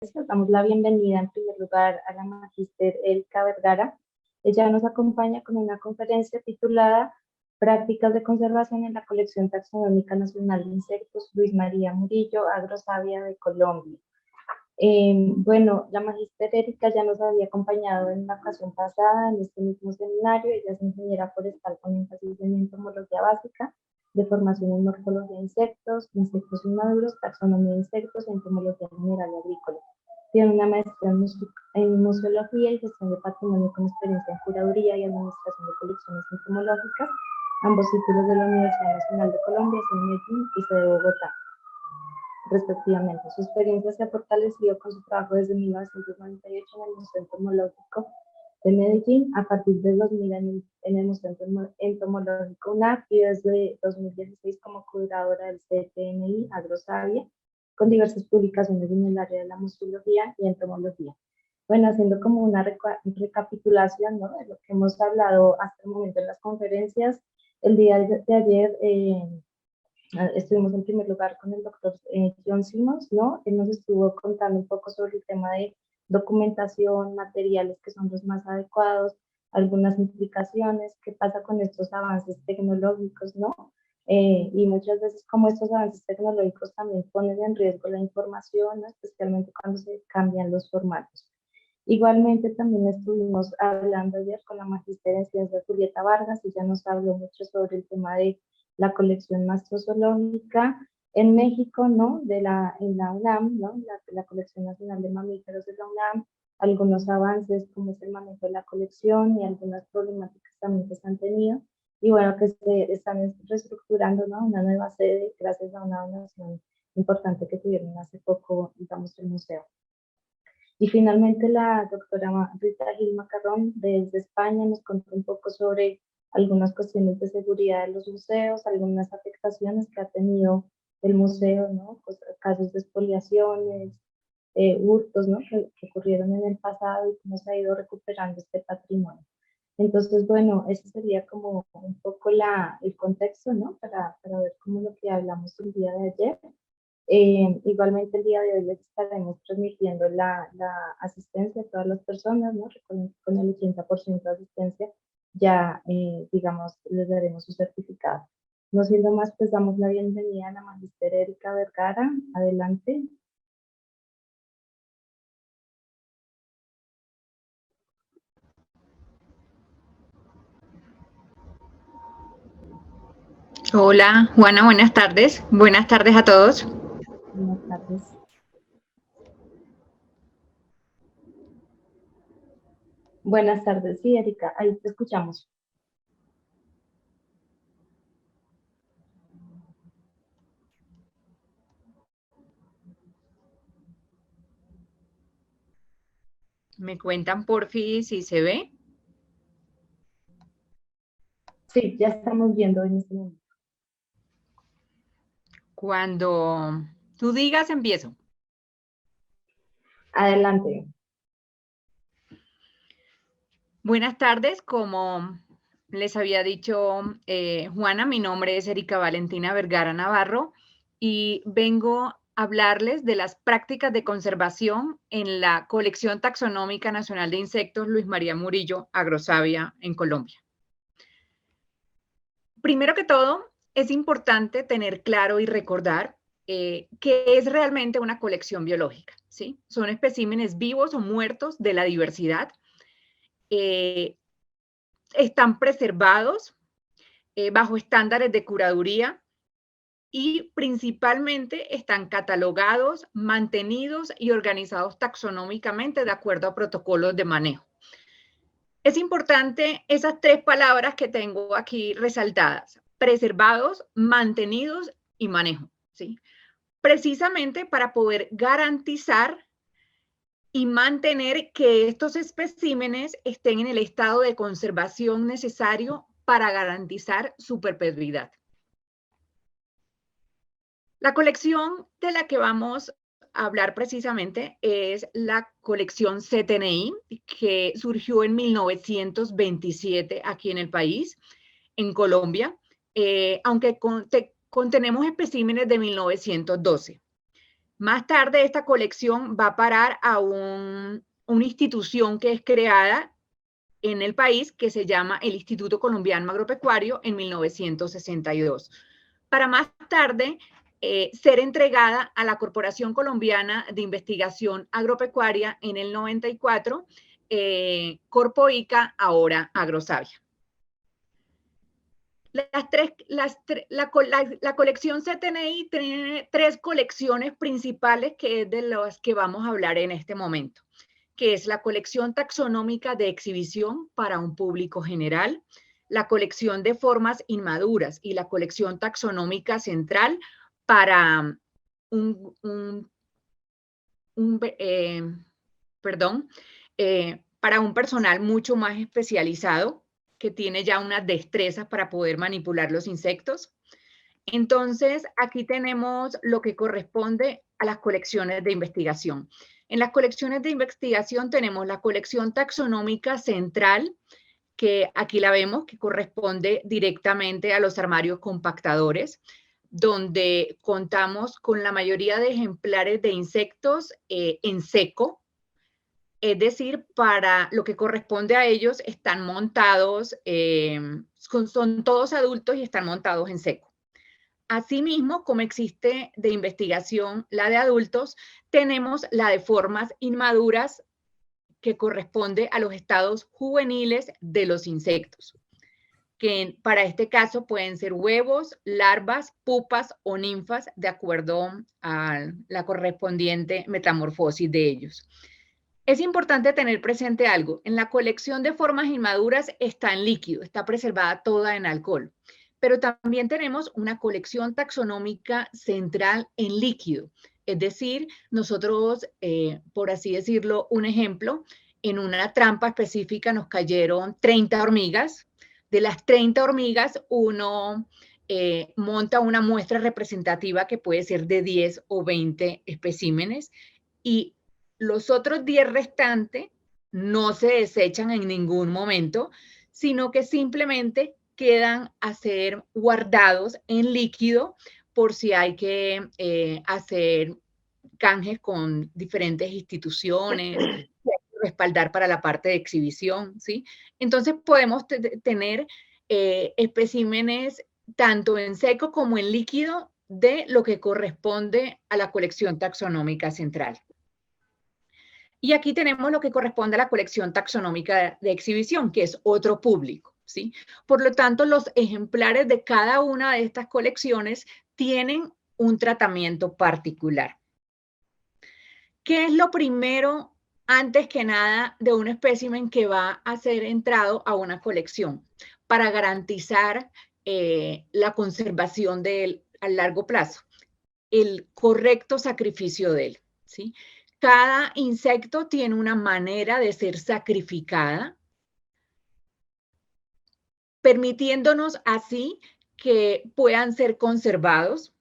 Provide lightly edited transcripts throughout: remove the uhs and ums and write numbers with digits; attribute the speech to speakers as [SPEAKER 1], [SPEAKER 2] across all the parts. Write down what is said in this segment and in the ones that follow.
[SPEAKER 1] Damos la bienvenida en primer lugar a la magíster Erika Vergara. Ella nos acompaña con una conferencia titulada Prácticas de conservación en la colección taxonómica nacional de insectos Luis María Murillo, Agrosavia de Colombia. Bueno, la magíster Erika ya nos había acompañado en la ocasión pasada en este mismo seminario. Ella es ingeniera forestal con énfasis en entomología básica, de formación en morfología de insectos, insectos inmaduros, taxonomía de insectos y entomología general y agrícola. Tiene una maestría en museología y gestión de patrimonio con experiencia en curaduría y administración de colecciones entomológicas, ambos títulos de la Universidad Nacional de Colombia, en Medellín y sede de Bogotá, respectivamente. Su experiencia se ha fortalecido con su trabajo desde 1998 en el Museo Entomológico de Medellín, a partir de 2000 en el Museo Entomológico UNAP y desde 2016 como curadora del CTNI Agrosavia, con diversas publicaciones en el área de la museología y entomología. Bueno, haciendo como una recapitulación, ¿no?, de lo que hemos hablado hasta el momento en las conferencias, el día de ayer estuvimos en primer lugar con el doctor John Simmons, ¿no? Él nos estuvo contando un poco sobre el tema de documentación, materiales que son los más adecuados, algunas implicaciones, qué pasa con estos avances tecnológicos, ¿no? Y muchas veces como estos avances tecnológicos también ponen en riesgo la información, ¿no?, especialmente cuando se cambian los formatos. Igualmente también estuvimos hablando ayer con la magíster en ciencias Julieta Vargas, y ella nos habló mucho sobre el tema de la colección mastrozoológica en México, ¿no?, en la UNAM, ¿no?, la Colección Nacional de Mamíferos de la UNAM, algunos avances como es el manejo de la colección y algunas problemáticas también que se han tenido, y bueno, que se están reestructurando, ¿no?, una nueva sede gracias a una donación importante que tuvieron hace poco, digamos, el museo. Y finalmente la doctora Rita Gil Macarrón desde España nos contó un poco sobre algunas cuestiones de seguridad de los museos, algunas afectaciones que ha tenido el museo, ¿no?, pues, casos de expoliaciones, hurtos, ¿no?, que ocurrieron en el pasado y cómo se ha ido recuperando este patrimonio. Entonces, bueno, ese sería como un poco el contexto, ¿no?, para ver cómo lo que hablamos el día de ayer. Igualmente el día de hoy les estaremos transmitiendo la asistencia a todas las personas, ¿no? Recuerden que con el 80% de asistencia ya, digamos, les daremos su certificado. No siendo más, pues damos la bienvenida a la magíster Erika Vergara. Adelante.
[SPEAKER 2] Hola, Juana, buenas tardes. Buenas tardes a todos.
[SPEAKER 1] Buenas tardes. Buenas tardes, sí, Erika, ahí te escuchamos.
[SPEAKER 2] ¿Me cuentan por fin si se ve?
[SPEAKER 1] Sí, ya estamos viendo en este momento.
[SPEAKER 2] Cuando tú digas, empiezo.
[SPEAKER 1] Adelante.
[SPEAKER 2] Buenas tardes, como les había dicho Juana, mi nombre es Erika Valentina Vergara Navarro y vengo a hablarles de las prácticas de conservación en la Colección Taxonómica Nacional de Insectos Luis María Murillo, Agrosavia, en Colombia. Primero que todo, es importante tener claro y recordar qué es realmente una colección biológica, ¿sí? Son especímenes vivos o muertos de la diversidad. Están preservados bajo estándares de curaduría y principalmente están catalogados, mantenidos y organizados taxonómicamente de acuerdo a protocolos de manejo. Es importante esas tres palabras que tengo aquí resaltadas: preservados, mantenidos y manejo, ¿sí? Precisamente para poder garantizar y mantener que estos especímenes estén en el estado de conservación necesario para garantizar su perpetuidad. La colección de la que vamos a hablar precisamente es la colección CTNI, que surgió en 1927 aquí en el país, en Colombia, aunque contenemos especímenes de 1912. Más tarde esta colección va a parar a una institución que es creada en el país que se llama el Instituto Colombiano Agropecuario en 1962. Para más tarde ser entregada a la Corporación Colombiana de Investigación Agropecuaria en el 94, Corpoica, ahora Agrosavia. La colección CTNI tiene 3 colecciones principales que es de las que vamos a hablar en este momento, que es la colección taxonómica de exhibición para un público general, la colección de formas inmaduras y la colección taxonómica central para para un personal mucho más especializado que tiene ya unas destrezas para poder manipular los insectos. Entonces, aquí tenemos lo que corresponde a las colecciones de investigación. En las colecciones de investigación tenemos la colección taxonómica central, que aquí la vemos, que corresponde directamente a los armarios compactadores, donde contamos con la mayoría de ejemplares de insectos en seco. Es decir, para lo que corresponde a ellos están montados, son todos adultos y están montados en seco. Asimismo, como existe de investigación la de adultos, tenemos la de formas inmaduras que corresponde a los estados juveniles de los insectos, que para este caso pueden ser huevos, larvas, pupas o ninfas, de acuerdo a la correspondiente metamorfosis de ellos. Es importante tener presente algo. En la colección de formas inmaduras está en líquido, está preservada toda en alcohol. Pero también tenemos una colección taxonómica central en líquido. Es decir, nosotros, por así decirlo, un ejemplo, en una trampa específica nos cayeron 30 hormigas. De las 30 hormigas, uno monta una muestra representativa que puede ser de 10 o 20 especímenes y los otros 10 restantes no se desechan en ningún momento, sino que simplemente quedan a ser guardados en líquido por si hay que hacer canjes con diferentes instituciones, respaldar para la parte de exhibición, ¿sí? Entonces podemos tener especímenes tanto en seco como en líquido de lo que corresponde a la colección taxonómica central. Y aquí tenemos lo que corresponde a la colección taxonómica de exhibición, que es otro público, ¿sí? Por lo tanto, los ejemplares de cada una de estas colecciones tienen un tratamiento particular. ¿Qué es lo primero, antes que nada, de un espécimen que va a ser entrado a una colección para garantizar la conservación de él a largo plazo? El correcto sacrificio de él, ¿sí? Cada insecto tiene una manera de ser sacrificada, permitiéndonos así que puedan ser conservados.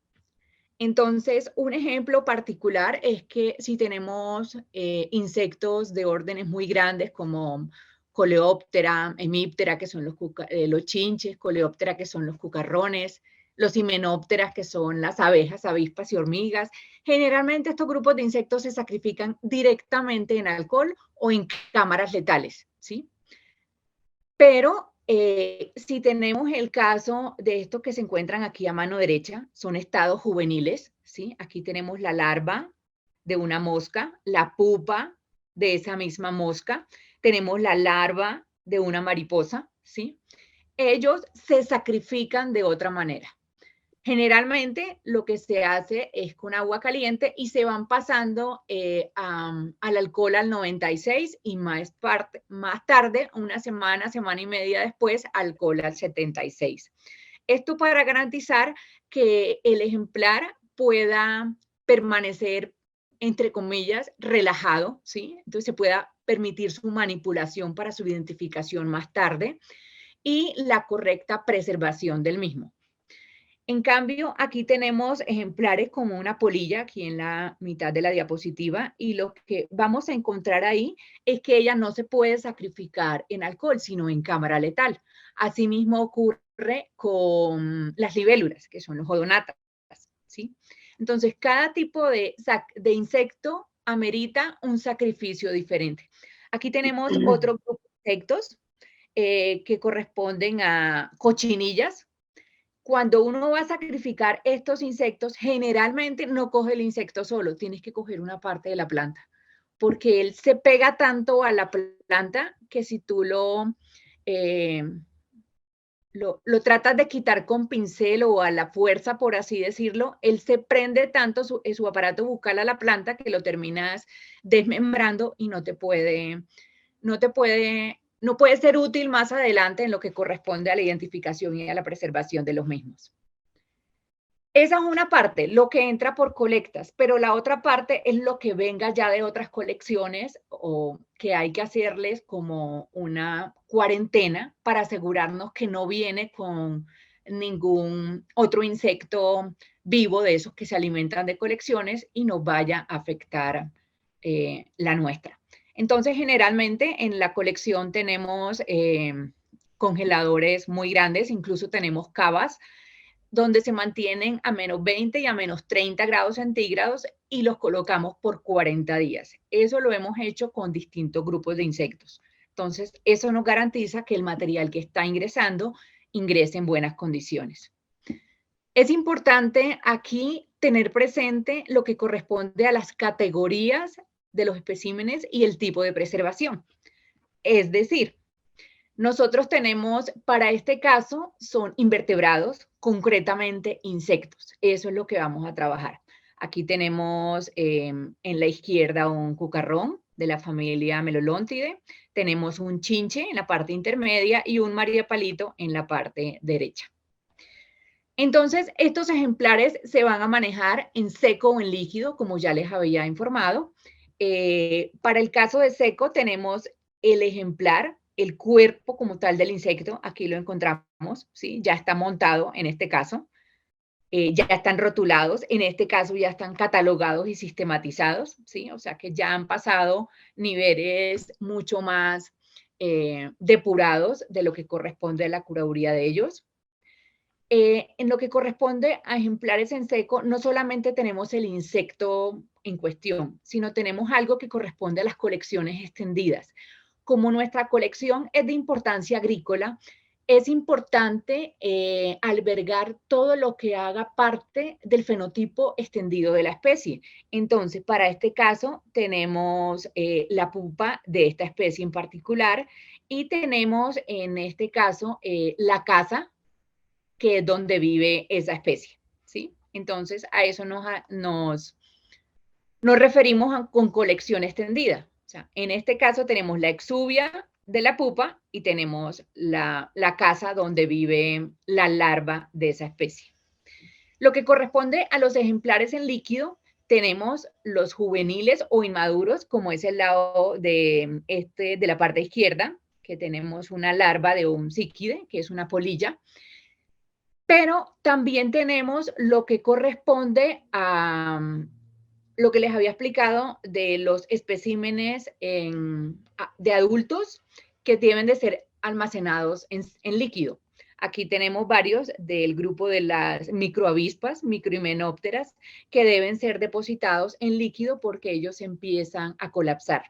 [SPEAKER 2] Entonces, un ejemplo particular es que si tenemos insectos de órdenes muy grandes como Coleóptera, Hemíptera, que son los chinches, Coleóptera, que son los cucarrones, los himenópteras, que son las abejas, avispas y hormigas. Generalmente estos grupos de insectos se sacrifican directamente en alcohol o en cámaras letales, ¿sí? Pero si tenemos el caso de estos que se encuentran aquí a mano derecha, son estados juveniles, ¿sí? Aquí tenemos la larva de una mosca, la pupa de esa misma mosca, tenemos la larva de una mariposa, ¿sí? Ellos se sacrifican de otra manera. Generalmente lo que se hace es con agua caliente y se van pasando al alcohol al 96 y más tarde, una semana, semana y media después, alcohol al 76. Esto para garantizar que el ejemplar pueda permanecer, entre comillas, relajado, ¿sí? Entonces se pueda permitir su manipulación para su identificación más tarde y la correcta preservación del mismo. En cambio, aquí tenemos ejemplares como una polilla, aquí en la mitad de la diapositiva, y lo que vamos a encontrar ahí es que ella no se puede sacrificar en alcohol, sino en cámara letal. Asimismo ocurre con las libélulas, que son los odonatas, ¿sí? Entonces, cada tipo de insecto amerita un sacrificio diferente. Aquí tenemos otro grupo de insectos que corresponden a cochinillas. Cuando uno va a sacrificar estos insectos, generalmente no coge el insecto solo, tienes que coger una parte de la planta, porque él se pega tanto a la planta que si tú lo tratas de quitar con pincel o a la fuerza, por así decirlo, él se prende tanto su aparato bucal a la planta que lo terminas desmembrando y no puede ser útil más adelante en lo que corresponde a la identificación y a la preservación de los mismos. Esa es una parte, lo que entra por colectas, pero la otra parte es lo que venga ya de otras colecciones o que hay que hacerles como una cuarentena para asegurarnos que no viene con ningún otro insecto vivo de esos que se alimentan de colecciones y nos vaya a afectar la nuestra. Entonces, generalmente en la colección tenemos congeladores muy grandes, incluso tenemos cavas donde se mantienen a menos 20 y a menos 30 grados centígrados y los colocamos por 40 días. Eso lo hemos hecho con distintos grupos de insectos. Entonces, eso nos garantiza que el material que está ingresando ingrese en buenas condiciones. Es importante aquí tener presente lo que corresponde a las categorías de los especímenes y el tipo de preservación. Es decir, nosotros tenemos, para este caso, son invertebrados, concretamente insectos. Eso es lo que vamos a trabajar. Aquí tenemos en la izquierda un cucarrón de la familia Melolontidae, tenemos un chinche en la parte intermedia y un mariapalito en la parte derecha. Entonces, estos ejemplares se van a manejar en seco o en líquido, como ya les había informado. Para el caso de seco tenemos el ejemplar, el cuerpo como tal del insecto, aquí lo encontramos, ¿sí? Ya está montado en este caso, ya están rotulados, en este caso ya están catalogados y sistematizados, ¿sí? O sea que ya han pasado niveles mucho más depurados de lo que corresponde a la curaduría de ellos. En lo que corresponde a ejemplares en seco, no solamente tenemos el insecto en cuestión, sino tenemos algo que corresponde a las colecciones extendidas. Como nuestra colección es de importancia agrícola, es importante albergar todo lo que haga parte del fenotipo extendido de la especie. Entonces, para este caso, tenemos la pupa de esta especie en particular y tenemos en este caso la casa, que es donde vive esa especie, ¿sí? Entonces, a eso nos referimos con colección extendida. O sea, en este caso tenemos la exuvia de la pupa y tenemos la casa donde vive la larva de esa especie. Lo que corresponde a los ejemplares en líquido, tenemos los juveniles o inmaduros, como es el lado de la parte izquierda, que tenemos una larva de un psíquide, que es una polilla. Pero también tenemos lo que corresponde a lo que les había explicado de los especímenes de adultos que deben de ser almacenados en líquido. Aquí tenemos varios del grupo de las microavispas, microhimenópteras, que deben ser depositados en líquido porque ellos empiezan a colapsar.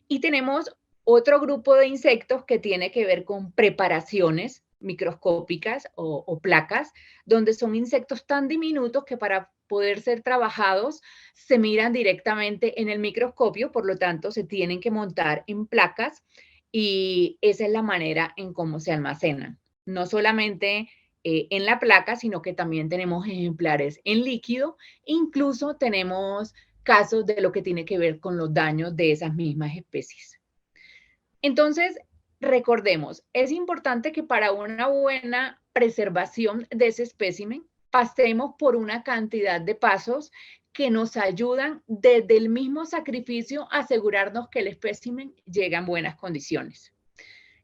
[SPEAKER 2] Y tenemos otro grupo de insectos que tiene que ver con preparaciones microscópicas o placas, donde son insectos tan diminutos que para poder ser trabajados se miran directamente en el microscopio, por lo tanto se tienen que montar en placas y esa es la manera en cómo se almacenan. No solamente en la placa, sino que también tenemos ejemplares en líquido, incluso tenemos casos de lo que tiene que ver con los daños de esas mismas especies. Entonces, recordemos, es importante que para una buena preservación de ese espécimen pasemos por una cantidad de pasos que nos ayudan desde el mismo sacrificio a asegurarnos que el espécimen llega en buenas condiciones.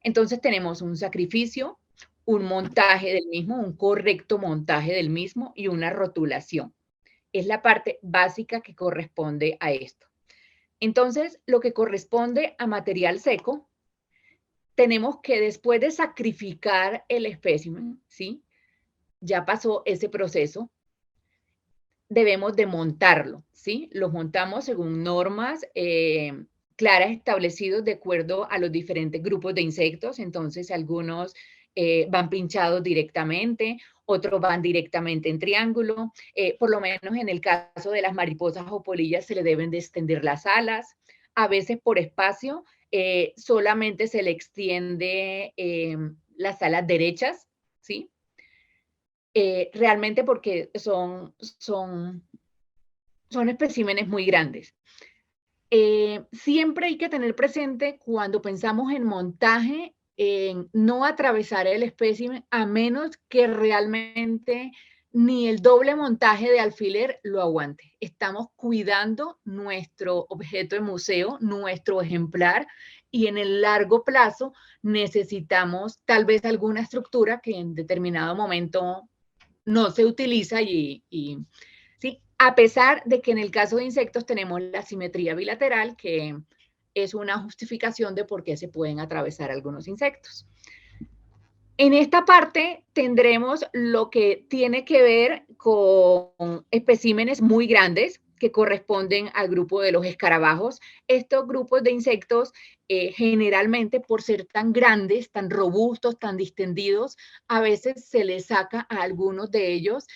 [SPEAKER 2] Entonces tenemos un sacrificio, un montaje del mismo, un correcto montaje del mismo y una rotulación. Es la parte básica que corresponde a esto. Entonces, lo que corresponde a material seco, tenemos que después de sacrificar el espécimen, ¿sí? Ya pasó ese proceso. debemos de montarlo, ¿sí? Los montamos según normas claras establecidos de acuerdo a los diferentes grupos de insectos. Entonces, algunos van pinchados directamente, otros van directamente en triángulo. Por lo menos en el caso de las mariposas o polillas se le deben de extender las alas. A veces por espacio solamente se le extiende las alas derechas, ¿sí? Realmente porque son especímenes muy grandes. Siempre hay que tener presente cuando pensamos en montaje, en no atravesar el espécimen a menos que realmente ni el doble montaje de alfiler lo aguante. Estamos cuidando nuestro objeto de museo, nuestro ejemplar, y en el largo plazo necesitamos tal vez alguna estructura que en determinado momento no se utiliza ¿sí? A pesar de que en el caso de insectos tenemos la simetría bilateral, que es una justificación de por qué se pueden atravesar algunos insectos. En esta parte tendremos lo que tiene que ver con especímenes muy grandes que corresponden al grupo de los escarabajos. Estos grupos de insectos, generalmente por ser tan grandes, tan robustos, tan distendidos, a veces se les saca a algunos de ellos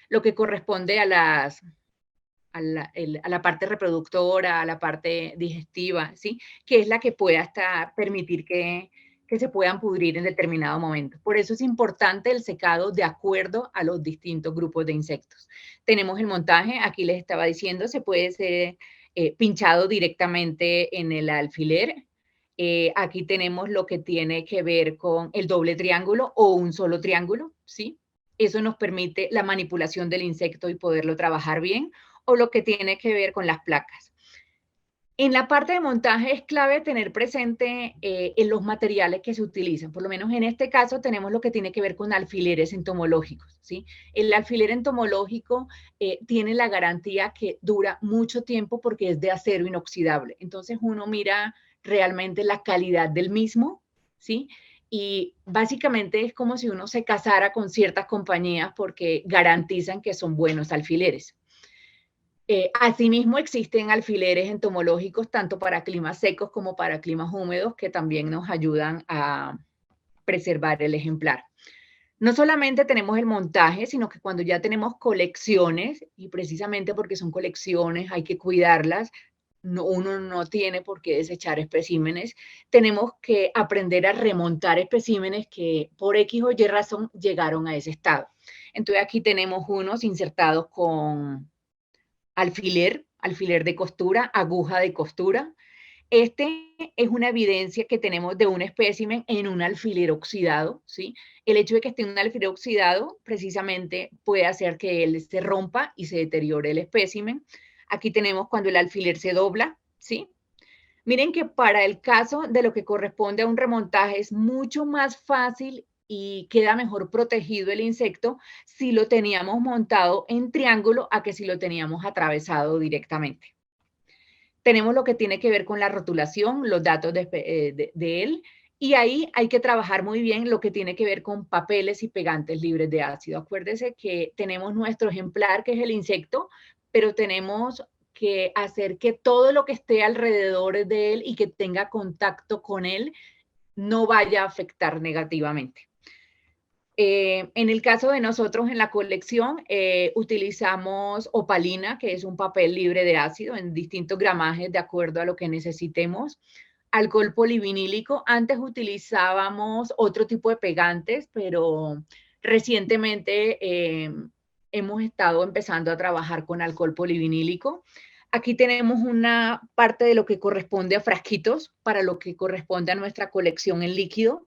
[SPEAKER 2] lo que corresponde a la parte reproductora, a la parte digestiva, ¿sí? Que es la que pueda hasta permitir que se puedan pudrir en determinado momento. Por eso es importante el secado de acuerdo a los distintos grupos de insectos. Tenemos el montaje, aquí les estaba diciendo, se puede ser pinchado directamente en el alfiler. Aquí tenemos lo que tiene que ver con el doble triángulo o un solo triángulo, ¿sí? Eso nos permite la manipulación del insecto y poderlo trabajar bien, o lo que tiene que ver con las placas. En la parte de montaje es clave tener presente en los materiales que se utilizan. Por lo menos en este caso tenemos lo que tiene que ver con alfileres entomológicos, ¿sí? El alfiler entomológico tiene la garantía que dura mucho tiempo porque es de acero inoxidable. Entonces uno mira realmente la calidad del mismo, ¿sí? Y básicamente es como si uno se casara con ciertas compañías porque garantizan que son buenos alfileres. Asimismo, existen alfileres entomológicos tanto para climas secos como para climas húmedos que también nos ayudan a preservar el ejemplar. No solamente tenemos el montaje, sino que cuando ya tenemos colecciones, y precisamente porque son colecciones hay que cuidarlas, uno no tiene por qué desechar especímenes, tenemos que aprender a remontar especímenes que por X o Y razón llegaron a ese estado. Entonces aquí tenemos unos insertados con alfiler de costura, aguja de costura. Este es una evidencia que tenemos de un espécimen en un alfiler oxidado, ¿sí? El hecho de que esté en un alfiler oxidado precisamente puede hacer que él se rompa y se deteriore el espécimen. Aquí tenemos cuando el alfiler se dobla, ¿sí? Miren que para el caso de lo que corresponde a un remontaje es mucho más fácil y queda mejor protegido el insecto si lo teníamos montado en triángulo a que si lo teníamos atravesado directamente. Tenemos lo que tiene que ver con la rotulación, los datos de él, y ahí hay que trabajar muy bien lo que tiene que ver con papeles y pegantes libres de ácido. Acuérdese que tenemos nuestro ejemplar, que es el insecto, pero tenemos que hacer que todo lo que esté alrededor de él y que tenga contacto con él no vaya a afectar negativamente. En el caso de nosotros en la colección, utilizamos opalina, que es un papel libre de ácido en distintos gramajes de acuerdo a lo que necesitemos. Alcohol polivinílico. Antes utilizábamos otro tipo de pegantes, pero recientemente hemos estado empezando a trabajar con alcohol polivinílico. Aquí tenemos una parte de lo que corresponde a frasquitos para lo que corresponde a nuestra colección en líquido.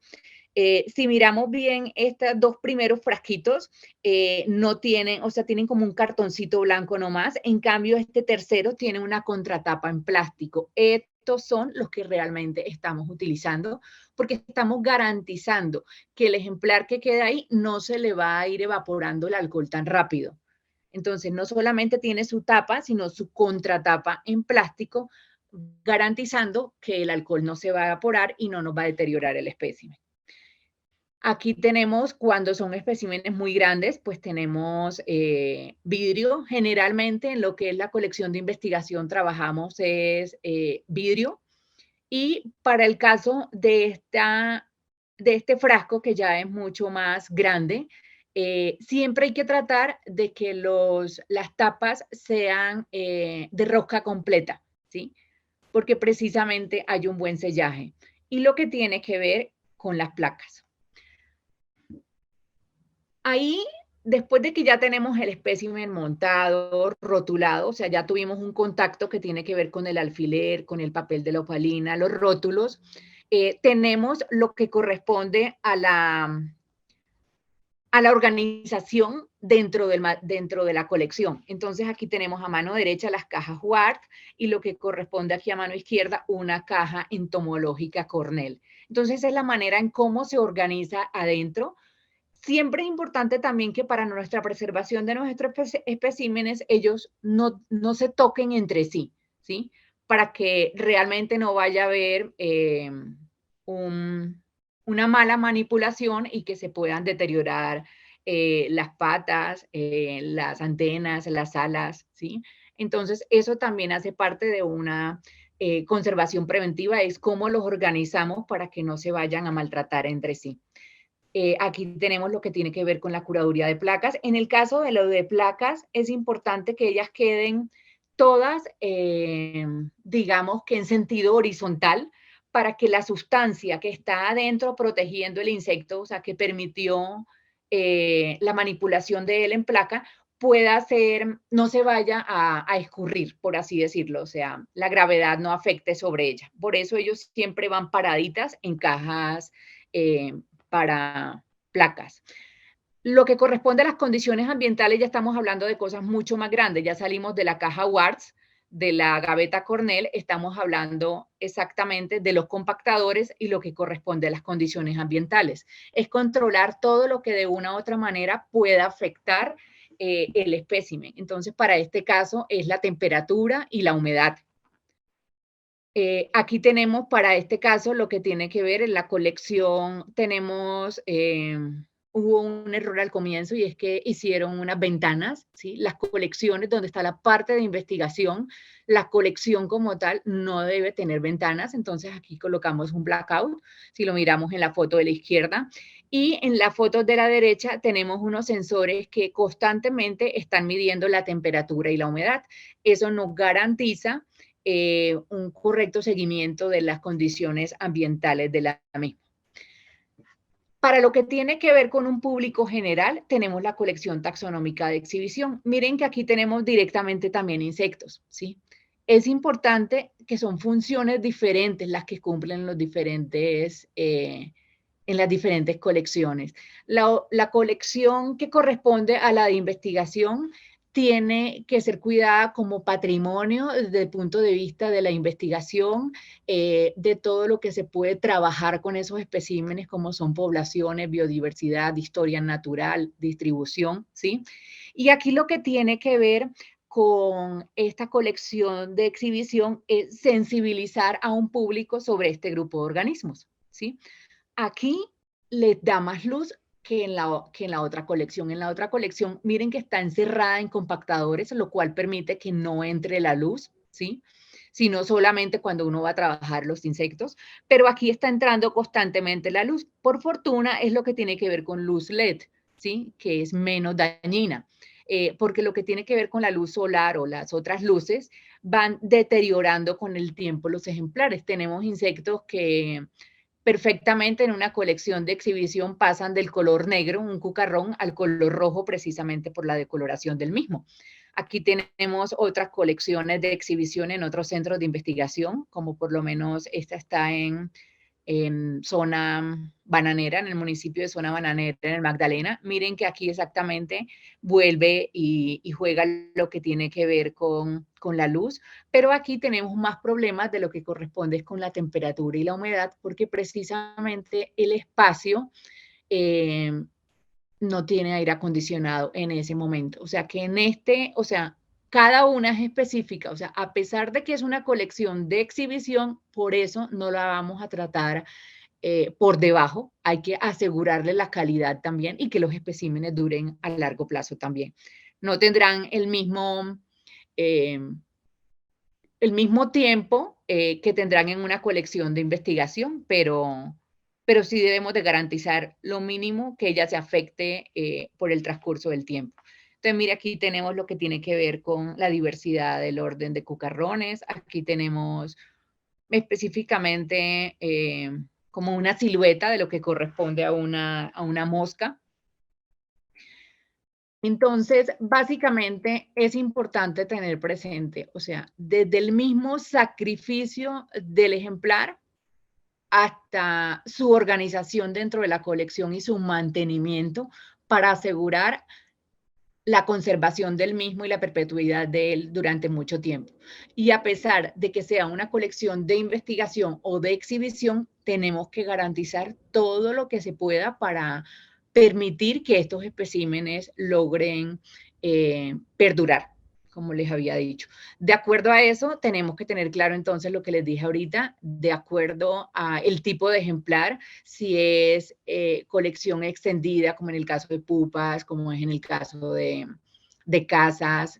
[SPEAKER 2] Si miramos bien, estos dos primeros frasquitos no tienen, o sea, tienen como un cartoncito blanco nomás. En cambio, este tercero tiene una contratapa en plástico. Estos son los que realmente estamos utilizando porque estamos garantizando que el ejemplar que queda ahí no se le va a ir evaporando el alcohol tan rápido. Entonces, no solamente tiene su tapa, sino su contratapa en plástico, garantizando que el alcohol no se va a evaporar y no nos va a deteriorar el espécimen. Aquí tenemos, cuando son especímenes muy grandes, pues tenemos vidrio. Generalmente en lo que es la colección de investigación trabajamos es vidrio. Y para el caso de este frasco, que ya es mucho más grande, siempre hay que tratar de que las tapas sean de rosca completa, ¿sí? Porque precisamente hay un buen sellaje. Y lo que tiene que ver con las placas. Ahí, después de que ya tenemos el espécimen montado, rotulado, o sea, ya tuvimos un contacto que tiene que ver con el alfiler, con el papel de la opalina, los rótulos, tenemos lo que corresponde a la organización dentro de la colección. Entonces, aquí tenemos a mano derecha las cajas Ward y lo que corresponde aquí a mano izquierda, una caja entomológica Cornell. Entonces, esa es la manera en cómo se organiza adentro. Siempre es importante también que para nuestra preservación de nuestros especímenes, ellos no se toquen entre sí, ¿sí? Para que realmente no vaya a haber una mala manipulación y que se puedan deteriorar las patas, las antenas, las alas, ¿sí? Entonces, eso también hace parte de una conservación preventiva, es cómo los organizamos para que no se vayan a maltratar entre sí. Aquí tenemos lo que tiene que ver con la curaduría de placas. En el caso de lo de placas, es importante que ellas queden todas, digamos que en sentido horizontal, para que la sustancia que está adentro protegiendo el insecto, o sea, que permitió la manipulación de él en placa, pueda ser, no se vaya a escurrir, por así decirlo, o sea, la gravedad no afecte sobre ella. Por eso ellos siempre van paraditas en cajas para placas. Lo que corresponde a las condiciones ambientales, ya estamos hablando de cosas mucho más grandes, ya salimos de la caja Warts, de la gaveta Cornell, estamos hablando exactamente de los compactadores y lo que corresponde a las condiciones ambientales. Es controlar todo lo que de una u otra manera pueda afectar el espécimen. Entonces, para este caso es la temperatura y la humedad. Aquí tenemos para este caso lo que tiene que ver en la colección, tenemos, hubo un error al comienzo y es que hicieron unas ventanas, ¿sí? Las colecciones donde está la parte de investigación, la colección como tal no debe tener ventanas, entonces aquí colocamos un blackout, si lo miramos en la foto de la izquierda, y en la foto de la derecha tenemos unos sensores que constantemente están midiendo la temperatura y la humedad. Eso nos garantiza un correcto seguimiento de las condiciones ambientales de la misma. Para lo que tiene que ver con un público general, tenemos la colección taxonómica de exhibición. Miren que aquí tenemos directamente también insectos, ¿sí? Es importante que son funciones diferentes las que cumplen los diferentes, en las diferentes colecciones. La colección que corresponde a la de investigación tiene que ser cuidada como patrimonio desde el punto de vista de la investigación, de todo lo que se puede trabajar con esos especímenes, como son poblaciones, biodiversidad, historia natural, distribución, ¿sí? Y aquí lo que tiene que ver con esta colección de exhibición es sensibilizar a un público sobre este grupo de organismos, ¿sí? Aquí les da más luz que en la otra colección. En la otra colección, miren que está encerrada en compactadores, lo cual permite que no entre la luz, ¿sí? Sino solamente cuando uno va a trabajar los insectos, pero aquí está entrando constantemente la luz. Por fortuna, es lo que tiene que ver con luz LED, ¿sí? Que es menos dañina. Porque lo que tiene que ver con la luz solar o las otras luces van deteriorando con el tiempo los ejemplares. Tenemos insectos que perfectamente en una colección de exhibición pasan del color negro, un cucarrón, al color rojo precisamente por la decoloración del mismo. Aquí tenemos otras colecciones de exhibición en otros centros de investigación, como por lo menos esta está en zona bananera, en el municipio de zona bananera, en el Magdalena. Miren que aquí exactamente vuelve y juega lo que tiene que ver con la luz, pero aquí tenemos más problemas de lo que corresponde con la temperatura y la humedad, porque precisamente el espacio no tiene aire acondicionado en ese momento. O sea, que cada una es específica. O sea, a pesar de que es una colección de exhibición, por eso no la vamos a tratar por debajo, hay que asegurarle la calidad también y que los especímenes duren a largo plazo también. No tendrán el mismo tiempo que tendrán en una colección de investigación, pero sí debemos de garantizar lo mínimo que ella se afecte por el transcurso del tiempo. Entonces, mire, aquí tenemos lo que tiene que ver con la diversidad del orden de cucarrones. Aquí tenemos específicamente como una silueta de lo que corresponde a una mosca. Entonces, básicamente es importante tener presente, o sea, desde el mismo sacrificio del ejemplar hasta su organización dentro de la colección y su mantenimiento para asegurar la conservación del mismo y la perpetuidad de él durante mucho tiempo. Y a pesar de que sea una colección de investigación o de exhibición, tenemos que garantizar todo lo que se pueda para permitir que estos especímenes logren perdurar, como les había dicho. De acuerdo a eso, tenemos que tener claro entonces lo que les dije ahorita, de acuerdo a el tipo de ejemplar, si es colección extendida, como en el caso de pupas, como es en el caso de casas,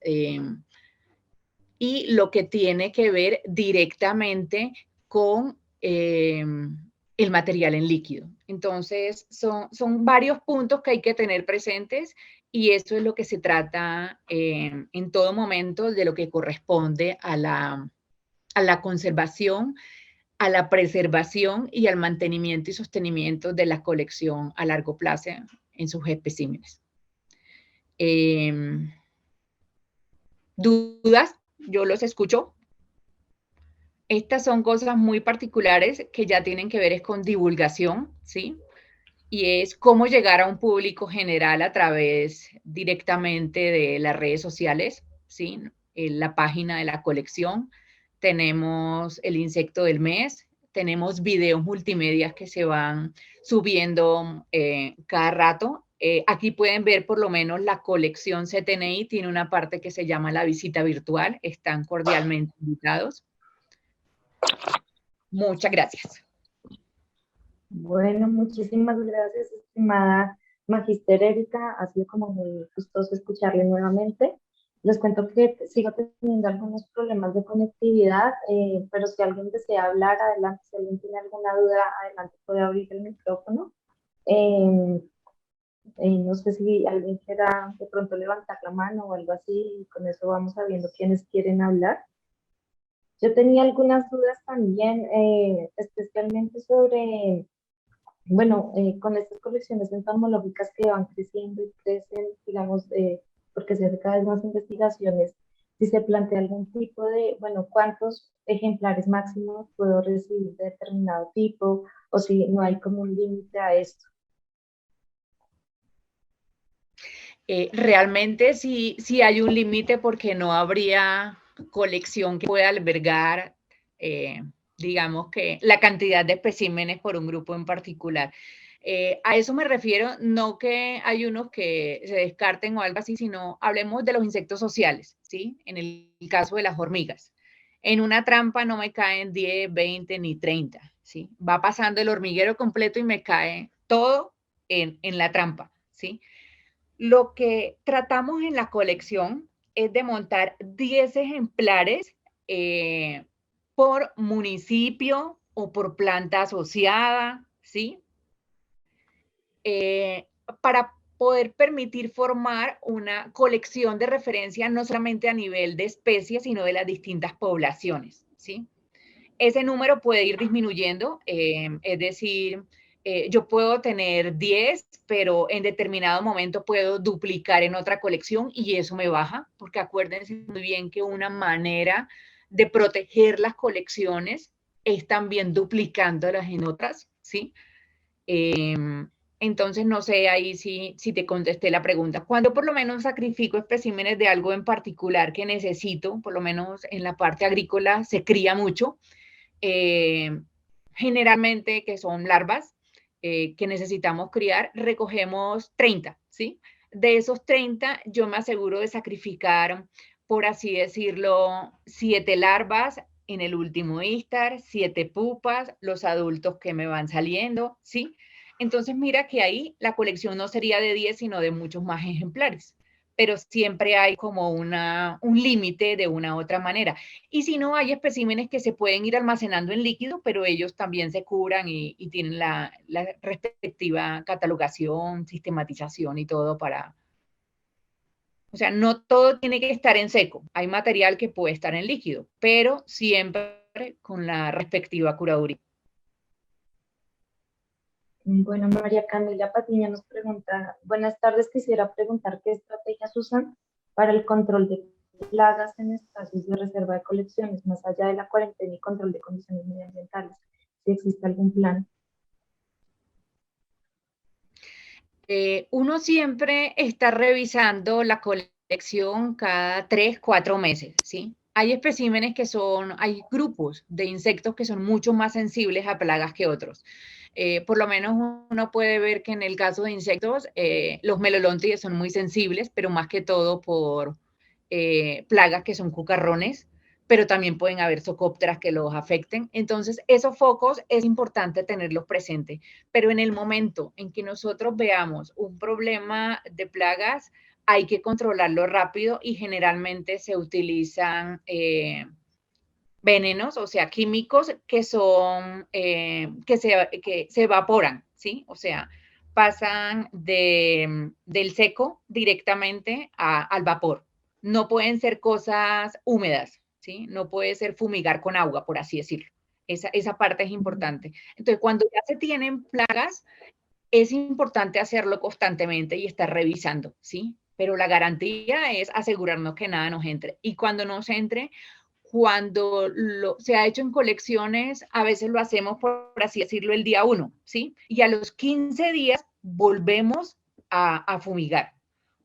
[SPEAKER 2] y lo que tiene que ver directamente con el material en líquido. Entonces, son varios puntos que hay que tener presentes y eso es lo que se trata en todo momento de lo que corresponde a la conservación, a la preservación y al mantenimiento y sostenimiento de la colección a largo plazo en sus especímenes. ¿Dudas? Yo los escucho. Estas son cosas muy particulares que ya tienen que ver es con divulgación, ¿sí? Y es cómo llegar a un público general a través directamente de las redes sociales, ¿sí? En la página de la colección, tenemos el insecto del mes, tenemos videos multimedia que se van subiendo cada rato. Aquí pueden ver por lo menos la colección CTNI, tiene una parte que se llama la visita virtual, están cordialmente invitados. Muchas gracias.
[SPEAKER 1] Bueno, muchísimas gracias, estimada Magister Erika. Ha sido como muy gustoso escucharle nuevamente. Les cuento que sigo teniendo algunos problemas de conectividad, pero si alguien desea hablar, adelante. Si alguien tiene alguna duda, adelante, puede abrir el micrófono. No sé si alguien quiera de pronto levantar la mano o algo así, y con eso vamos sabiendo quiénes quieren hablar. Yo tenía algunas dudas también, especialmente sobre, bueno, con estas colecciones entomológicas que van creciendo y crecen, digamos, porque se hace cada vez más investigaciones, si se plantea algún tipo de, bueno, cuántos ejemplares máximos puedo recibir de determinado tipo, o si no hay como un límite a esto.
[SPEAKER 2] Realmente sí hay un límite porque no habría colección que pueda albergar, digamos que la cantidad de especímenes por un grupo en particular. A eso me refiero, no que hay unos que se descarten o algo así, sino hablemos de los insectos sociales, ¿sí? En el caso de las hormigas. En una trampa no me caen 10, 20 ni 30, ¿sí? Va pasando el hormiguero completo y me cae todo en la trampa, ¿sí? Lo que tratamos en la colección es de montar 10 ejemplares por municipio o por planta asociada, ¿sí? Para poder permitir formar una colección de referencia no solamente a nivel de especies, sino de las distintas poblaciones, ¿sí? Ese número puede ir disminuyendo, es decir, yo puedo tener 10, pero en determinado momento puedo duplicar en otra colección y eso me baja, porque acuérdense muy bien que una manera de proteger las colecciones es también duplicándolas en otras, ¿sí? Entonces, no sé ahí si te contesté la pregunta. Cuando por lo menos sacrifico especímenes de algo en particular que necesito, por lo menos en la parte agrícola se cría mucho, generalmente que son larvas que necesitamos criar, recogemos 30, ¿sí? De esos 30, yo me aseguro de sacrificar, por así decirlo, 7 larvas en el último ístar, 7 pupas, los adultos que me van saliendo, ¿sí? Entonces mira que ahí la colección no sería de 10, sino de muchos más ejemplares, pero siempre hay como un límite de una u otra manera. Y si no, hay especímenes que se pueden ir almacenando en líquido, pero ellos también se curan y tienen la respectiva catalogación, sistematización y todo para... O sea, no todo tiene que estar en seco. Hay material que puede estar en líquido, pero siempre con la respectiva curaduría.
[SPEAKER 1] Bueno, María Camila Patiño nos pregunta, buenas tardes, quisiera preguntar qué estrategias usan para el control de plagas en espacios de reserva de colecciones, más allá de la cuarentena y control de condiciones medioambientales, si existe algún plan.
[SPEAKER 2] Uno siempre está revisando la colección cada 3, 4 meses, ¿sí? Hay especímenes que hay grupos de insectos que son mucho más sensibles a plagas que otros. Por lo menos uno puede ver que en el caso de insectos, los melolontides son muy sensibles, pero más que todo por plagas que son cucarrones, pero también pueden haber zocópteras que los afecten. Entonces, esos focos es importante tenerlos presentes, pero en el momento en que nosotros veamos un problema de plagas, hay que controlarlo rápido y generalmente se utilizan venenos, o sea, químicos que son, que se evaporan, ¿sí? O sea, pasan del seco directamente al vapor. No pueden ser cosas húmedas, ¿sí? No puede ser fumigar con agua, por así decirlo. Esa parte es importante. Entonces, cuando ya se tienen plagas, es importante hacerlo constantemente y estar revisando, ¿sí? Pero la garantía es asegurarnos que nada nos entre. Y cuando nos entre, cuando se ha hecho en colecciones, a veces lo hacemos, por así decirlo, el día 1, ¿sí? Y a los 15 días volvemos a fumigar.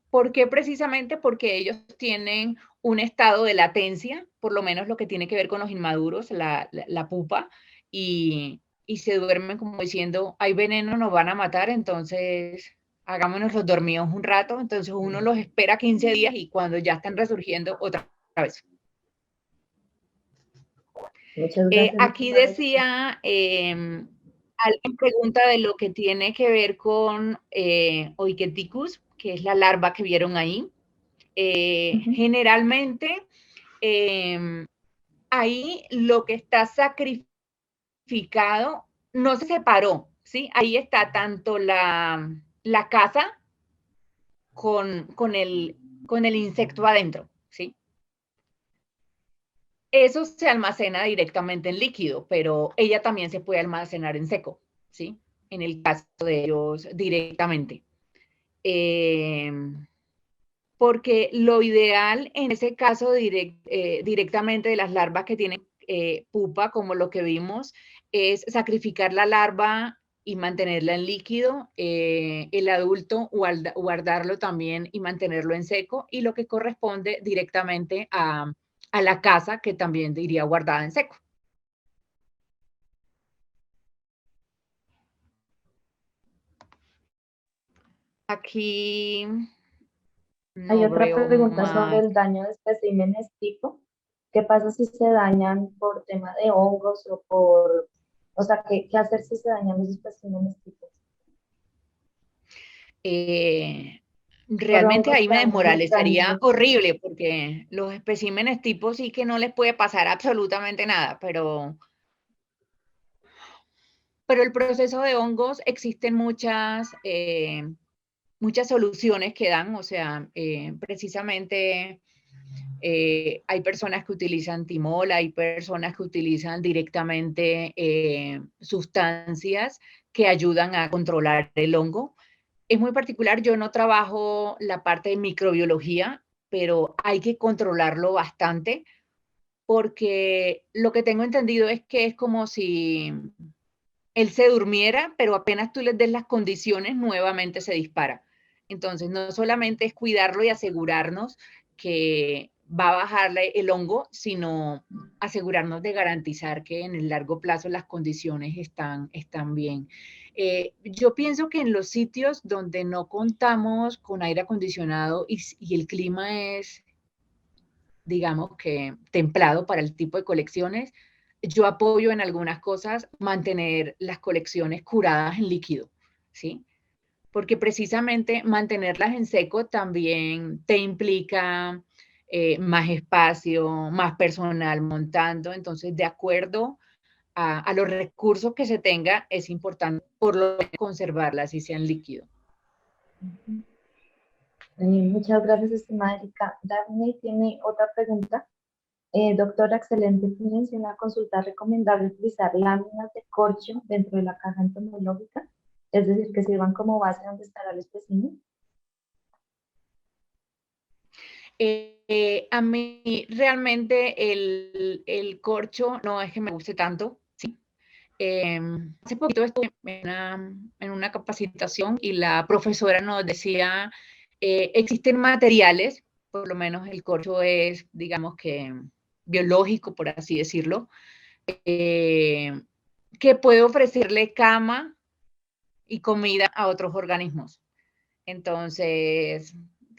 [SPEAKER 2] ¿Por qué? Precisamente porque ellos tienen un estado de latencia, por lo menos lo que tiene que ver con los inmaduros, la pupa, y se duermen como diciendo, hay veneno, nos van a matar, entonces hagámonos los dormidos un rato. Entonces uno los espera 15 días y cuando ya están resurgiendo, otra vez.
[SPEAKER 1] Muchas gracias.
[SPEAKER 2] Aquí decía, alguien pregunta de lo que tiene que ver con Oiketicus, que es la larva que vieron ahí. Generalmente, ahí lo que está sacrificado no se separó, ¿sí? Ahí está tanto la casa con el insecto adentro, ¿sí? Eso se almacena directamente en líquido, pero ella también se puede almacenar en seco, ¿sí? En el caso de ellos directamente. Porque lo ideal en ese caso directamente de las larvas que tienen pupa, como lo que vimos, es sacrificar la larva y mantenerla en líquido, el adulto guardarlo también y mantenerlo en seco, y lo que corresponde directamente a la casa, que también iría guardada en seco. Aquí
[SPEAKER 1] Hay
[SPEAKER 2] no
[SPEAKER 1] otra
[SPEAKER 2] veo
[SPEAKER 1] pregunta sobre
[SPEAKER 2] más.
[SPEAKER 1] el daño de especímenes tipo. ¿Qué pasa si se dañan por tema de hongos o por, o sea, qué hacer si se dañan los especímenes tipo? Por
[SPEAKER 2] Realmente
[SPEAKER 1] hongos
[SPEAKER 2] ahí me
[SPEAKER 1] quedamos muy
[SPEAKER 2] desmoralizaría
[SPEAKER 1] tranquilos.
[SPEAKER 2] horrible porque los especímenes tipo sí que no les puede pasar absolutamente nada, pero el proceso de hongos existen muchas soluciones que dan, o sea, precisamente hay personas que utilizan timol, hay personas que utilizan directamente sustancias que ayudan a controlar el hongo. Es muy particular, yo no trabajo la parte de microbiología, pero hay que controlarlo bastante porque lo que tengo entendido es que es como si él se durmiera, pero apenas tú les des las condiciones, nuevamente se dispara. Entonces, no solamente es cuidarlo y asegurarnos que va a bajarle el hongo, sino asegurarnos de garantizar que en el largo plazo las condiciones están bien. Yo pienso que en los sitios donde no contamos con aire acondicionado y el clima es digamos que templado para el tipo de colecciones. Yo apoyo en algunas cosas mantener las colecciones curadas en líquido, ¿sí? Porque precisamente mantenerlas en seco también te implica más espacio, más personal montando. Entonces, de acuerdo a los recursos que se tenga, es importante por lo menos conservarlas y sean líquidos.
[SPEAKER 1] Muchas gracias, estimada Erika. Daphne tiene otra pregunta. Doctora, excelente. ¿Tienes una consulta recomendable utilizar láminas de corcho dentro de la caja entomológica? Es decir, que sirvan como base donde estará el espécimen.
[SPEAKER 2] A mí realmente el corcho no es que me guste tanto, ¿sí? Hace poquito estuve en una capacitación y la profesora nos decía, existen materiales, por lo menos el corcho es, digamos que biológico, por así decirlo, que puede ofrecerle cama y comida a otros organismos. Entonces,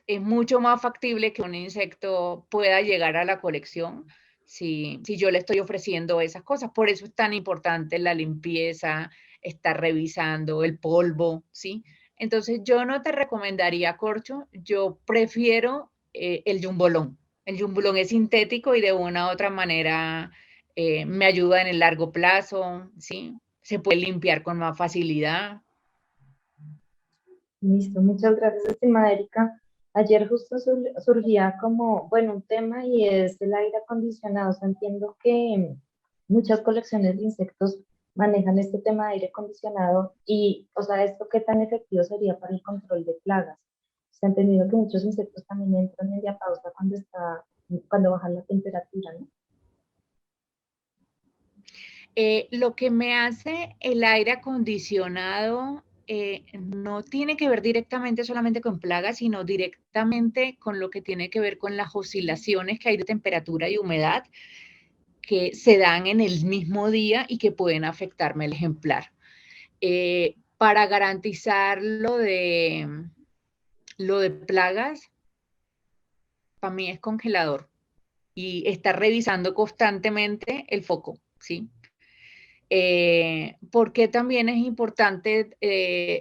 [SPEAKER 2] es mucho más factible que un insecto pueda llegar a la colección si yo le estoy ofreciendo esas cosas. Por eso es tan importante la limpieza, estar revisando el polvo, ¿sí? Entonces, yo no te recomendaría corcho, yo prefiero el jumbolón. El jumbolón es sintético y de una u otra manera me ayuda en el largo plazo, ¿sí? Se puede limpiar con más facilidad.
[SPEAKER 1] Listo, muchas gracias, estimada Erika. Ayer justo surgía como, bueno, un tema y es el aire acondicionado. O sea, entiendo que muchas colecciones de insectos manejan este tema de aire acondicionado y, o sea, ¿esto qué tan efectivo sería para el control de plagas? Se ha entendido que muchos insectos también entran en diapausa cuando baja la temperatura, ¿no?
[SPEAKER 2] Lo que me hace el aire acondicionado no tiene que ver directamente solamente con plagas, sino directamente con lo que tiene que ver con las oscilaciones que hay de temperatura y humedad que se dan en el mismo día y que pueden afectarme el ejemplar. Para garantizar lo de plagas, para mí es congelador y estar revisando constantemente el foco, ¿sí? Porque también es importante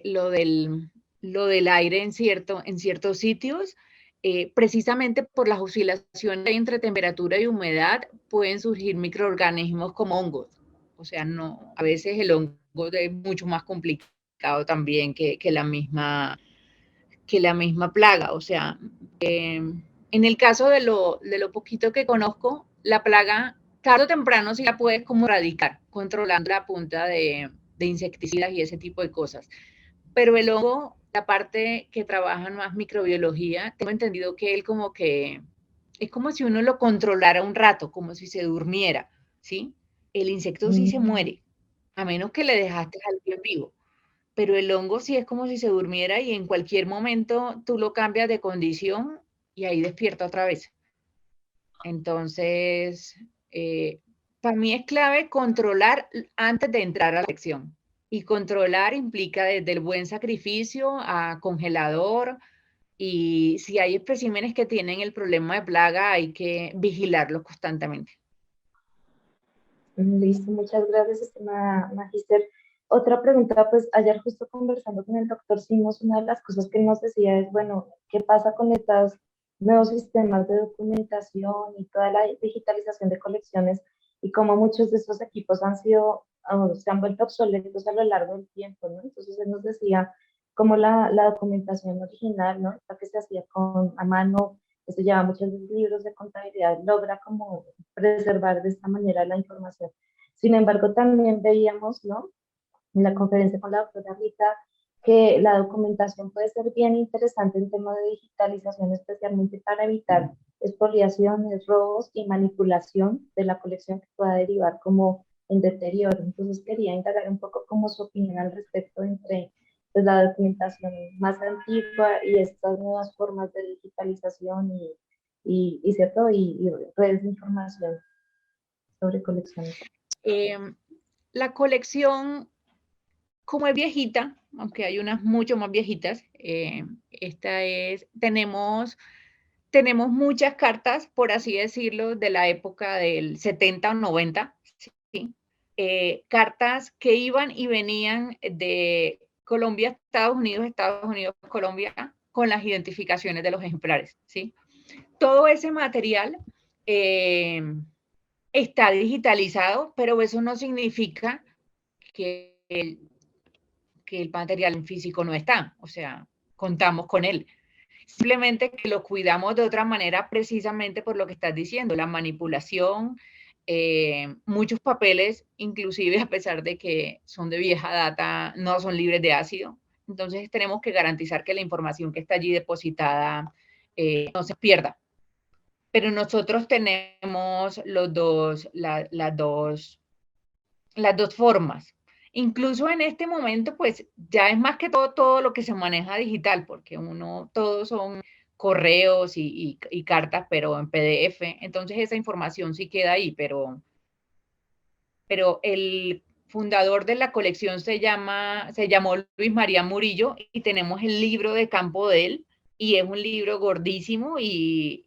[SPEAKER 2] lo del aire en ciertos sitios, precisamente por las oscilaciones entre temperatura y humedad pueden surgir microorganismos como hongos. O sea, no, a veces el hongo es mucho más complicado también que la misma plaga. O sea, en el caso de lo poquito que conozco, la plaga tarde o temprano sí la puedes como erradicar, controlando la punta de insecticidas y ese tipo de cosas. Pero el hongo, la parte que trabaja en más microbiología, tengo entendido que él como que es como si uno lo controlara un rato, como si se durmiera, ¿sí? El insecto sí se
[SPEAKER 1] Mm.
[SPEAKER 2] muere, a menos que le dejaste a alguien vivo. Pero el hongo sí es como si se durmiera y en cualquier momento tú lo cambias de condición y ahí despierta otra vez. Entonces, para mí es clave controlar antes de entrar a la lección. Y controlar implica desde el buen sacrificio a congelador. Y si hay especímenes que tienen el problema de plaga, hay que vigilarlos constantemente.
[SPEAKER 1] Listo, muchas gracias, estimada Magister. Otra pregunta, pues ayer justo conversando con el doctor Simos, una de las cosas que nos decía es, bueno, ¿qué pasa con estos nuevos sistemas de documentación y toda la digitalización de colecciones y cómo muchos de estos equipos han sido, se han vuelto obsoletos a lo largo del tiempo, ¿no? Entonces él nos decía cómo la documentación original, ¿no? La que se hacía a mano, que se lleva muchos libros de contabilidad, logra como preservar de esta manera la información. Sin embargo, también veíamos, ¿no? En la conferencia con la doctora Rita, que la documentación puede ser bien interesante en temas de digitalización, especialmente para evitar expoliaciones, robos y manipulación de la colección que pueda derivar como en deterioro. Entonces quería indagar un poco como su opinión al respecto entre pues, la documentación más antigua y estas nuevas formas de digitalización y ¿cierto? Y redes de información sobre colecciones.
[SPEAKER 2] La colección, como es viejita, aunque hay unas mucho más viejitas, tenemos tenemos muchas cartas, por así decirlo, de la época del 70 o 90, ¿sí? Cartas que iban y venían de Colombia, Estados Unidos, Colombia, con las identificaciones de los ejemplares, ¿sí? Todo ese material está digitalizado, pero eso no significa que el material físico no está, o sea, contamos con él. Simplemente que lo cuidamos de otra manera precisamente por lo que estás diciendo, la manipulación, muchos papeles, inclusive a pesar de que son de vieja data, no son libres de ácido. Entonces tenemos que garantizar que la información que está allí depositada no se pierda. Pero nosotros tenemos las dos formas. Incluso en este momento, pues ya es más que todo lo que se maneja digital, porque todos son correos y cartas, pero en PDF. Entonces esa información sí queda ahí, pero el fundador de la colección se llamó Luis María Murillo y tenemos el libro de campo de él y es un libro gordísimo y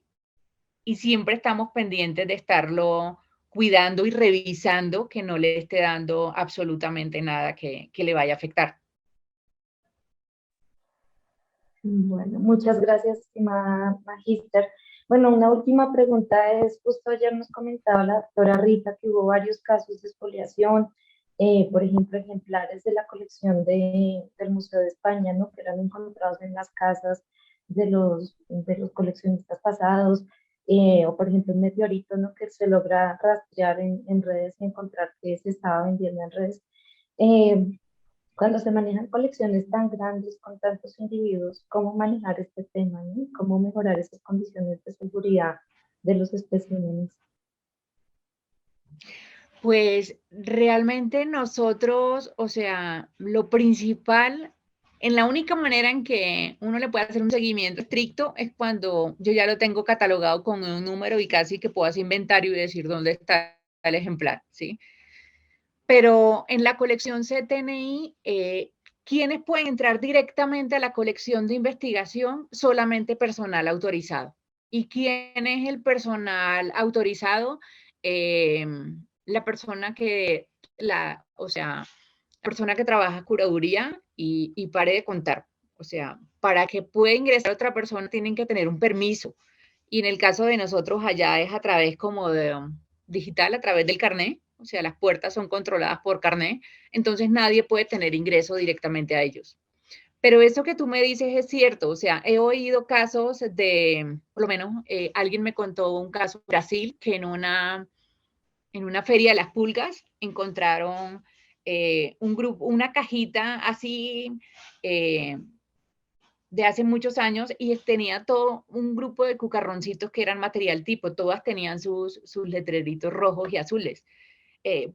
[SPEAKER 2] siempre estamos pendientes de estarlo cuidando y revisando que no le esté dando absolutamente nada que le vaya a afectar.
[SPEAKER 1] Bueno, muchas gracias, estimada Magíster. Bueno, una última pregunta es, justo ayer nos comentaba la doctora Rita que hubo varios casos de expoliación, por ejemplo, ejemplares de la colección del Museo de España, ¿no? Que eran encontrados en las casas de los coleccionistas pasados, o por ejemplo, un meteorito, ¿no? Que se logra rastrear en redes y encontrar que se estaba vendiendo en redes. Eh, Cuando se manejan colecciones tan grandes con tantos individuos, ¿cómo manejar este tema, ¿no? ¿Cómo mejorar esas condiciones de seguridad de los especímenes?
[SPEAKER 2] Pues realmente nosotros, o sea, lo principal, en la única manera en que uno le puede hacer un seguimiento estricto es cuando yo ya lo tengo catalogado con un número y casi que puedo hacer inventario y decir dónde está el ejemplar, ¿sí? Pero en la colección CTNI, ¿quiénes pueden entrar directamente a la colección de investigación? Solamente personal autorizado. ¿Y quién es el personal autorizado? La persona la persona que trabaja curaduría y pare de contar. O sea, para que pueda ingresar otra persona tienen que tener un permiso. Y en el caso de nosotros allá es a través como de digital, a través del carnet. O sea, las puertas son controladas por carnet, entonces nadie puede tener ingreso directamente a ellos. Pero eso que tú me dices es cierto, o sea, he oído casos por lo menos alguien me contó un caso en Brasil que en una feria de las pulgas encontraron un grupo, una cajita así eh, de hace muchos años y tenía todo un grupo de cucarroncitos que eran material tipo, todas tenían sus letreritos rojos y azules.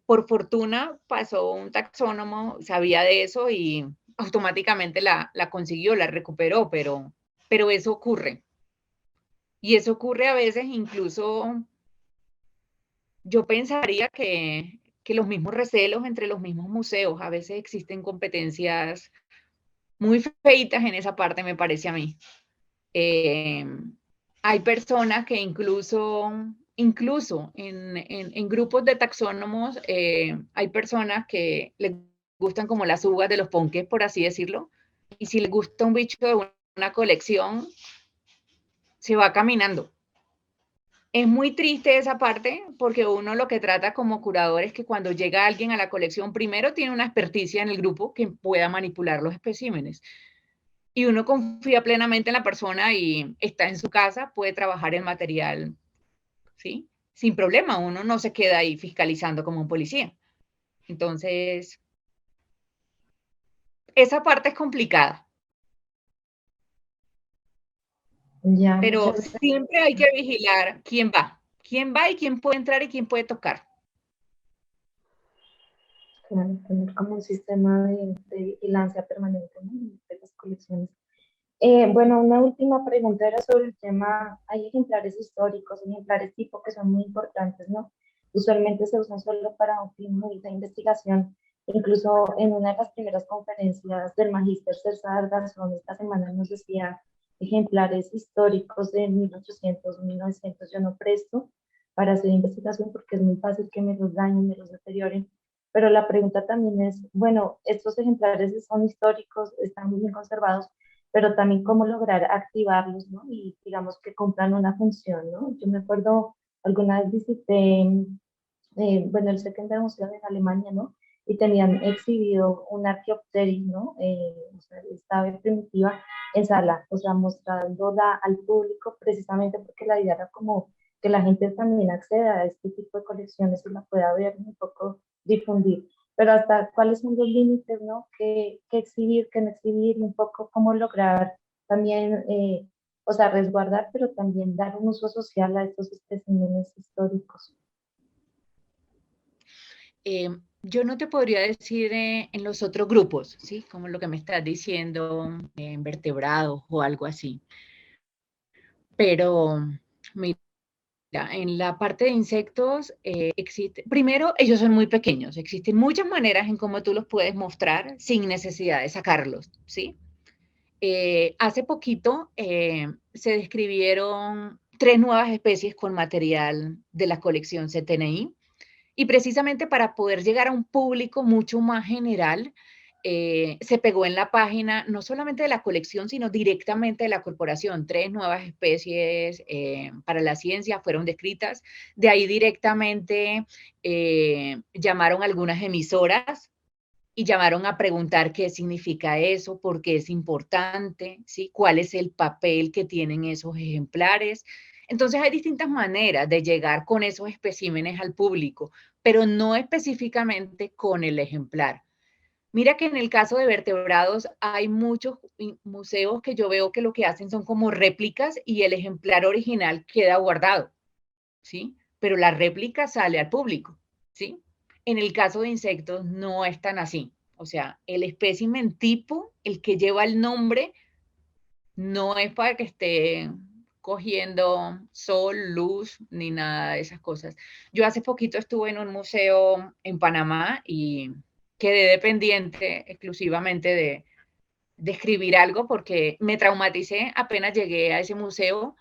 [SPEAKER 2] Por fortuna pasó un taxónomo, sabía de eso y automáticamente la consiguió, la recuperó, pero eso ocurre. Y eso ocurre a veces incluso, yo pensaría que los mismos recelos entre los mismos museos, a veces existen competencias muy feitas en esa parte, me parece a mí. Eh, Hay personas que incluso en grupos de taxónomos, hay personas que les gustan como las uvas de los ponques, por así decirlo, y si les gusta un bicho de una colección, se va caminando. Es muy triste esa parte porque uno lo que trata como curador es que cuando llega alguien a la colección, primero tiene una experticia en el grupo que pueda manipular los especímenes y uno confía plenamente en la persona y está en su casa, puede trabajar el material, ¿sí? Sin problema, uno no se queda ahí fiscalizando como un policía. Entonces, esa parte es complicada,
[SPEAKER 1] Ya,
[SPEAKER 2] pero
[SPEAKER 1] muchas gracias.
[SPEAKER 2] siempre hay que vigilar quién va y quién puede entrar y quién puede tocar.
[SPEAKER 1] Claro, tener como un sistema de vigilancia permanente, ¿no? De las colecciones. Bueno, una última pregunta era sobre el tema, hay ejemplares históricos, ejemplares tipo que son muy importantes, ¿no? Usualmente se usan solo para un fin de investigación. Incluso en una de las primeras conferencias del magíster César Garzón esta semana nos decía ejemplares históricos de 1800, 1900 yo no presto para hacer investigación porque es muy fácil que me los dañen, me los deterioren. Pero la pregunta también es, bueno, estos ejemplares son históricos, están muy bien conservados, pero también cómo lograr activarlos, ¿no? Y digamos que cumplan una función, ¿no? Yo me acuerdo, alguna vez visité, bueno, el Secundario Museo en Alemania, ¿no? Y tenían exhibido un Archaeopteryx, ¿no? O sea, esta ave primitiva en sala, o sea, mostrándola al público precisamente porque la idea era como que la gente también acceda a este tipo de colecciones y la pueda ver, un poco difundir. Pero hasta cuáles son los límites, ¿no? ¿Qué exhibir, qué no exhibir, y un poco cómo lograr también, o sea, resguardar, pero también dar un uso social a estos especímenes históricos.
[SPEAKER 2] Yo no te podría decir en los otros grupos, ¿sí? Como lo que me estás diciendo, en vertebrados o algo así. Pero, mira, en la parte de insectos existe, primero, ellos son muy pequeños, existen muchas maneras en cómo tú los puedes mostrar sin necesidad de sacarlos, ¿sí? Hace poquito se describieron 3 nuevas especies con material de la colección CTNI, y precisamente para poder llegar a un público mucho más general, se pegó en la página no solamente de la colección, sino directamente de la corporación. 3 nuevas especies para la ciencia fueron descritas. De ahí directamente llamaron algunas emisoras y llamaron a preguntar qué significa eso, por qué es importante, ¿sí? ¿Cuál es el papel que tienen esos ejemplares? Entonces hay distintas maneras de llegar con esos especímenes al público, pero no específicamente con el ejemplar. Mira que en el caso de vertebrados hay muchos museos que yo veo que lo que hacen son como réplicas y el ejemplar original queda guardado, ¿sí? Pero la réplica sale al público, ¿sí? En el caso de insectos no es tan así. O sea, el espécimen tipo, el que lleva el nombre, no es para que esté cogiendo sol, luz, ni nada de esas cosas. Yo hace poquito estuve en un museo en Panamá y quedé dependiente exclusivamente de escribir algo porque me traumaticé apenas llegué a ese museo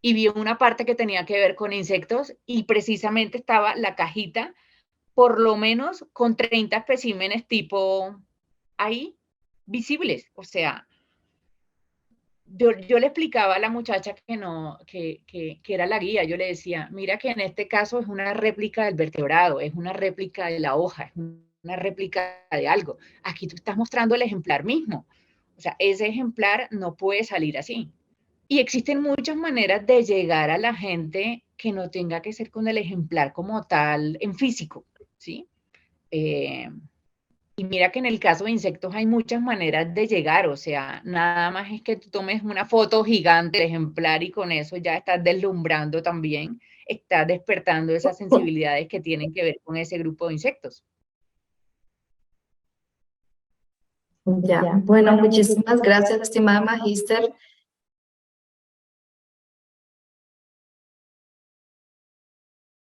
[SPEAKER 2] y vi una parte que tenía que ver con insectos y precisamente estaba la cajita, por lo menos con 30 especímenes tipo ahí visibles. O sea, yo le explicaba a la muchacha que no, que era la guía, yo le decía, mira que en este caso es una réplica del vertebrado, es una réplica de la hoja, es una réplica de algo. Aquí tú estás mostrando el ejemplar mismo. O sea, ese ejemplar no puede salir así. Y existen muchas maneras de llegar a la gente que no tenga que ser con el ejemplar como tal en físico, ¿sí? Y mira que en el caso de insectos hay muchas maneras de llegar, o sea, nada más es que tú tomes una foto gigante del ejemplar y con eso ya estás deslumbrando también, estás despertando esas sensibilidades que tienen que ver con ese grupo de insectos.
[SPEAKER 3] Ya, bueno, muchísimas gracias, estimada Magíster.